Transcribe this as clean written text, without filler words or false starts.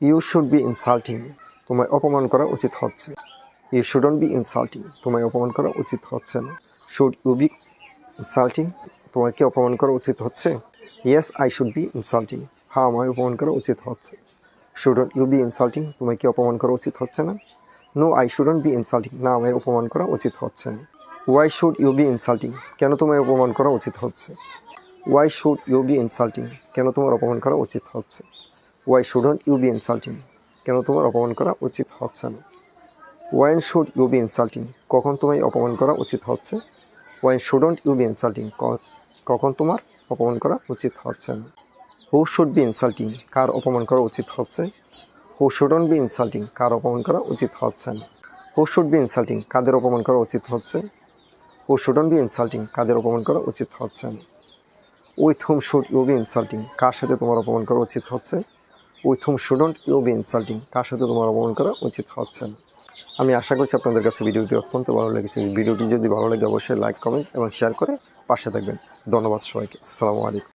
You should be insulting, তোমায় অপমান করা উচিত হচ্ছে। ইউ শুডন্ট বি ইনসাল্টিং, তোমায় অপমান করা উচিত হচ্ছে না। শুড ইউ বি ইনসাল্টিং, তোমার কি অপমান করা উচিত হচ্ছে? Yes I should be insulting, হ্যাঁ আমায় অপমান করা উচিত হচ্ছে। শুডন্ট ইউ বি ইনসাল্টিং, তোমায় কি অপমান করা উচিত হচ্ছে না? No I shouldn't be insulting, না আমায় অপমান করা উচিত হচ্ছে না। Why should you be insulting, কেন তোমায় অপমান করা উচিত হচ্ছে? Why should you be insulting, কেন তোমার অপমান করা উচিত হচ্ছে? Why shouldn't you be insulting, কেন তোমার অপমান করা উচিত হচ্ছে না? When should you be insulting, কখন তোমায় অপমান করা উচিত হচ্ছে? When shouldn't you be insulting, কখন তোমার অপমান করা উচিত হচ্ছে না? হু শুড বি ইনসাল্টিং, কার অপমান করা উচিত হচ্ছে? হু শুডন্ট বি ইনসাল্টিং, কার অপমান করা উচিত হচ্ছে না? হু শুড বি ইনসাল্টিং, কাদের অপমান করা উচিত হচ্ছে? হু শুডন্ট বি ইনসাল্টিং, কাদের অপমান করা উচিত হচ্ছে না? With whom should you be insulting, কার সাথে তোমার অপমান করা উচিত হচ্ছে? With whom shouldn't you be insulting, কার সাথে তোমার অপমান করা উচিত হচ্ছে না? আমি আশা করছি আপনাদের কাছে ভিডিওটি অত্যন্ত ভালো লেগেছে। ভিডিওটি যদি ভালো লাগে অবশ্যই লাইক, কমেন্ট এবং শেয়ার করে পাশে থাকবেন। ধন্যবাদ সবাইকে। আসসালামু আলাইকুম।